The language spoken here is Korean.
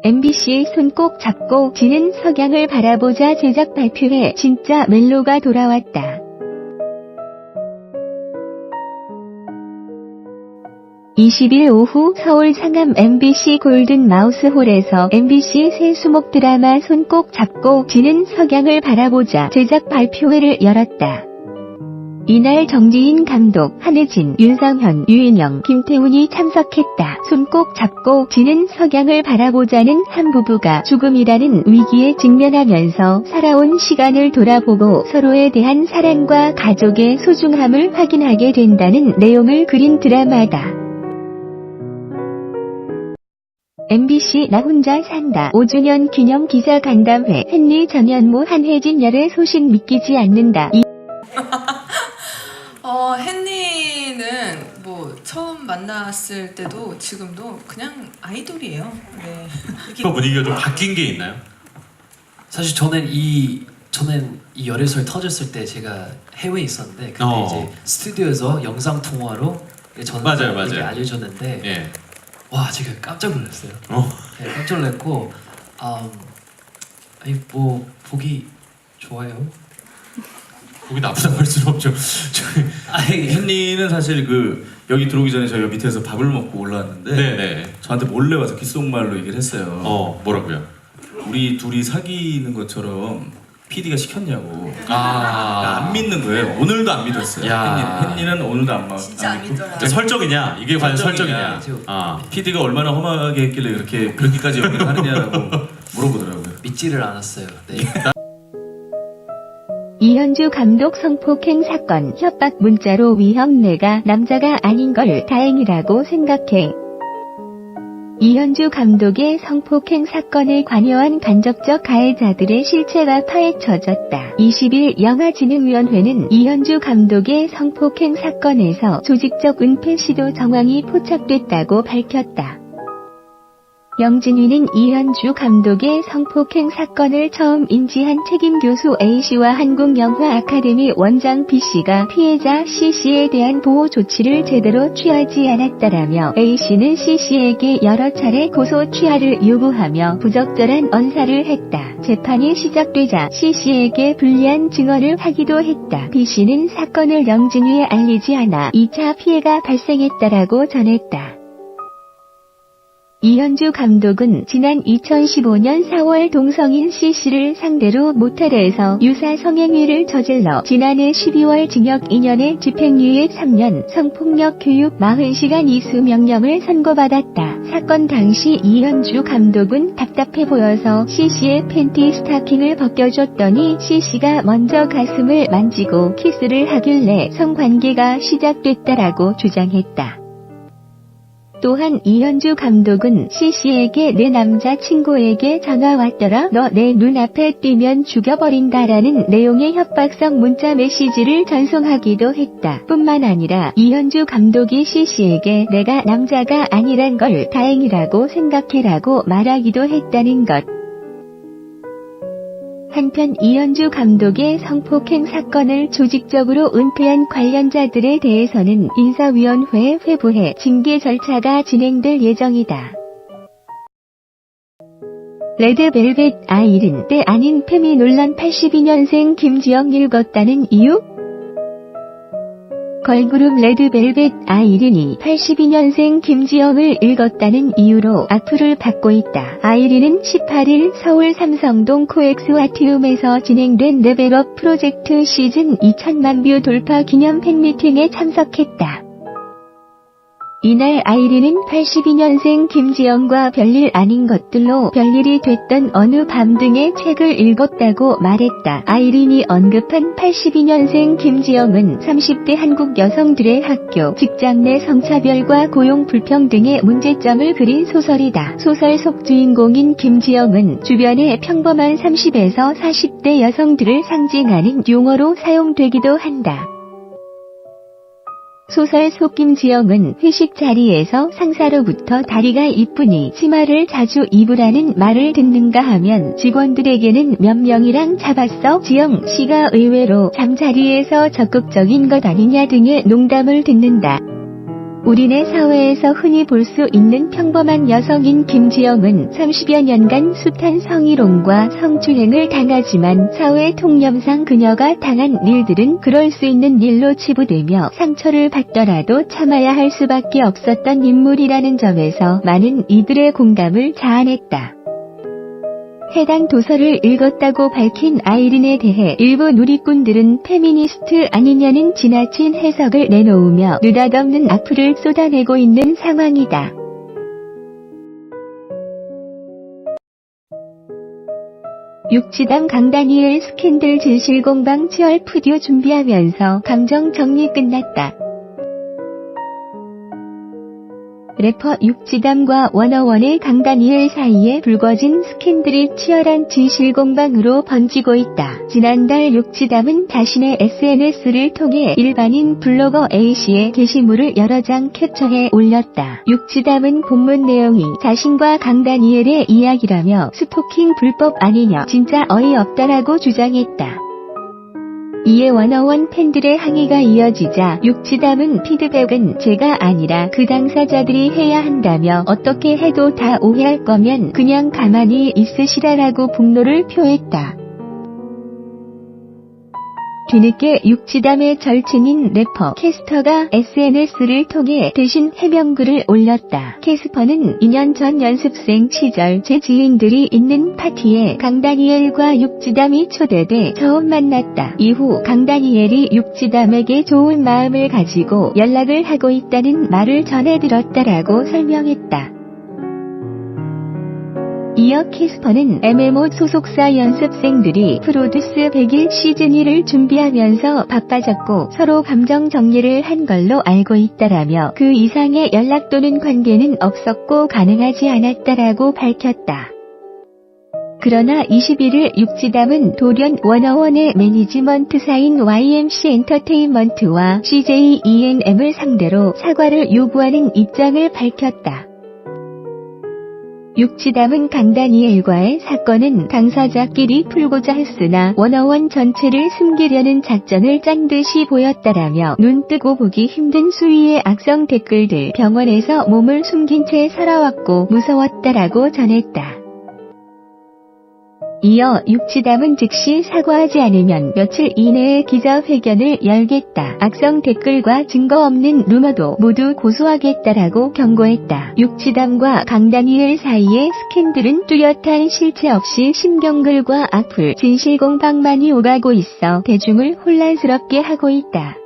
MBC 손 꼭 잡고 지는 석양을 바라보자 제작 발표회 진짜 멜로가 돌아왔다. 20일 오후 서울 상암 MBC 골든 마우스홀에서 MBC 새 수목 드라마 손 꼭 잡고 지는 석양을 바라보자 제작 발표회를 열었다. 이날 정지인 감독, 한혜진, 윤상현, 유인영, 김태훈이 참석했다. 손 꼭 잡고 지는 석양을 바라보자는 한 부부가 죽음이라는 위기에 직면하면서 살아온 시간을 돌아보고 서로에 대한 사랑과 가족의 소중함을 확인하게 된다는 내용을 그린 드라마다. MBC 나 혼자 산다 5주년 기념 기자간담회 헨리 전현무 한혜진 열의 소식 믿기지 않는다. 헨리는 뭐 처음 만났을 때도 지금도 그냥 아이돌이에요. 네. 그 분위기가 좀 바뀐 게 있나요? 사실 저는 이 열애설 터졌을 때 제가 해외에 있었는데 그때 이제 스튜디오에서 영상 통화로 저는 맞아요. 이렇게 알려줬는데 예. 와 제가 깜짝 놀랐어요. 네, 깜짝 놀랐고 아니 뭐 보기 좋아요. 보기 나쁘다고 할 수는 없죠. 헨리는 사실 여기 들어오기 전에 저희가 밑에서 밥을 먹고 올라왔는데 네네. 저한테 몰래 와서 귓속말로 얘기를 했어요. 뭐라고요? 우리 둘이 사귀는 것처럼 PD가 시켰냐고. 안 믿는 거예요. 오늘도 안 믿었어요. 야. 헨리는 오늘도 안 진짜 안 믿더라. 설정이냐? 이게 과연 설정이냐? 설정이냐? PD가 얼마나 험하게 했길래 그렇게까지 연기를 하느냐라고 물어보더라고요. 믿지를 않았어요. 네. 이현주 감독 성폭행 사건 협박 문자로 위협 내가 남자가 아닌 걸 다행이라고 생각해. 이현주 감독의 성폭행 사건에 관여한 간접적 가해자들의 실체가 파헤쳐졌다. 20일 영화진흥위원회는 이현주 감독의 성폭행 사건에서 조직적 은폐 시도 정황이 포착됐다고 밝혔다. 영진위는 이현주 감독의 성폭행 사건을 처음 인지한 책임교수 A씨와 한국영화아카데미 원장 B씨가 피해자 C씨에 대한 보호 조치를 제대로 취하지 않았다라며 A씨는 C씨에게 여러 차례 고소 취하를 요구하며 부적절한 언사를 했다. 재판이 시작되자 C씨에게 불리한 증언을 하기도 했다. B씨는 사건을 영진위에 알리지 않아 2차 피해가 발생했다라고 전했다. 이현주 감독은 지난 2015년 4월 동성인 C씨를 상대로 모텔에서 유사 성행위를 저질러 지난해 12월 징역 2년에 집행유예 3년 성폭력 교육 40시간 이수 명령을 선고받았다. 사건 당시 이현주 감독은 답답해 보여서 C씨의 팬티 스타킹을 벗겨줬더니 C씨가 먼저 가슴을 만지고 키스를 하길래 성관계가 시작됐다라고 주장했다. 또한 이현주 감독은 C씨에게 내 남자친구에게 전화 왔더라. 너 내 눈앞에 뛰면 죽여버린다라는 내용의 협박성 문자 메시지를 전송하기도 했다. 뿐만 아니라 이현주 감독이 C씨에게 내가 남자가 아니란 걸 다행이라고 생각해라고 말하기도 했다는 것. 한편 이현주 감독의 성폭행 사건을 조직적으로 은폐한 관련자들에 대해서는 인사위원회에 회부해 징계 절차가 진행될 예정이다. 레드벨벳 아이린 때 아닌 페미 논란 82년생 김지영 읽었다는 이유? 걸그룹 레드벨벳 아이린이 82년생 김지영을 읽었다는 이유로 악플을 받고 있다. 아이린은 18일 서울 삼성동 코엑스 아티움에서 진행된 레벨업 프로젝트 시즌 2천만 뷰 돌파 기념 팬미팅에 참석했다. 이날 아이린은 82년생 김지영과 별일 아닌 것들로 별일이 됐던 어느 밤 등의 책을 읽었다고 말했다. 아이린이 언급한 82년생 김지영은 30대 한국 여성들의 학교, 직장 내 성차별과 고용 불평등의 문제점을 그린 소설이다. 소설 속 주인공인 김지영은 주변의 평범한 30에서 40대 여성들을 상징하는 용어로 사용되기도 한다. 소설 속 김지영은 회식 자리에서 상사로부터 다리가 이쁘니 치마를 자주 입으라는 말을 듣는가 하면 직원들에게는 몇 명이랑 잡았어? 지영 씨가 의외로 잠자리에서 적극적인 것 아니냐 등의 농담을 듣는다. 우리네 사회에서 흔히 볼 수 있는 평범한 여성인 김지영은 30여 년간 숱한 성희롱과 성추행을 당하지만 사회 통념상 그녀가 당한 일들은 그럴 수 있는 일로 치부되며 상처를 받더라도 참아야 할 수밖에 없었던 인물이라는 점에서 많은 이들의 공감을 자아냈다. 해당 도서를 읽었다고 밝힌 아이린에 대해 일부 누리꾼들은 페미니스트 아니냐는 지나친 해석을 내놓으며 느닷없는 악플을 쏟아내고 있는 상황이다. 육지담 강다니엘 스캔들 진실공방 치얼 푸디오 준비하면서 감정 정리 끝났다. 래퍼 육지담과 워너원의 강다니엘 사이에 불거진 스캔들이 치열한 진실공방으로 번지고 있다. 지난달 육지담은 자신의 SNS를 통해 일반인 블로거 A씨의 게시물을 여러 장 캡처해 올렸다. 육지담은 본문 내용이 자신과 강다니엘의 이야기라며 스토킹 불법 아니냐 진짜 어이없다라고 주장했다. 이에 워너원 팬들의 항의가 이어지자 육지담은 피드백은 제가 아니라 그 당사자들이 해야 한다며 어떻게 해도 다 오해할 거면 그냥 가만히 있으시라라고 분노를 표했다. 뒤늦게 육지담의 절친인 래퍼 캐스터가 SNS를 통해 대신 해명글을 올렸다. 캐스퍼는 2년 전 연습생 시절 제 지인들이 있는 파티에 강다니엘과 육지담이 초대돼 처음 만났다. 이후 강다니엘이 육지담에게 좋은 마음을 가지고 연락을 하고 있다는 말을 전해 들었다라고 설명했다. 이어 캐스퍼는 MMO 소속사 연습생들이 프로듀스 100일 시즌2를 준비하면서 바빠졌고 서로 감정 정리를 한 걸로 알고 있다라며 그 이상의 연락 또는 관계는 없었고 가능하지 않았다라고 밝혔다. 그러나 21일 육지담은 돌연 워너원의 매니지먼트사인 YMC 엔터테인먼트와 CJ ENM을 상대로 사과를 요구하는 입장을 밝혔다. 육지담은 강다니엘과의 사건은 당사자끼리 풀고자 했으나 워너원 전체를 숨기려는 작전을 짠 듯이 보였다라며 눈 뜨고 보기 힘든 수위의 악성 댓글들 병원에서 몸을 숨긴 채 살아왔고 무서웠다라고 전했다. 이어 육지담은 즉시 사과하지 않으면 며칠 이내에 기자회견을 열겠다. 악성 댓글과 증거 없는 루머도 모두 고소하겠다라고 경고했다. 육지담과 강다니엘 사이의 스캔들은 뚜렷한 실체 없이 신경글과 악플, 진실공방만이 오가고 있어 대중을 혼란스럽게 하고 있다.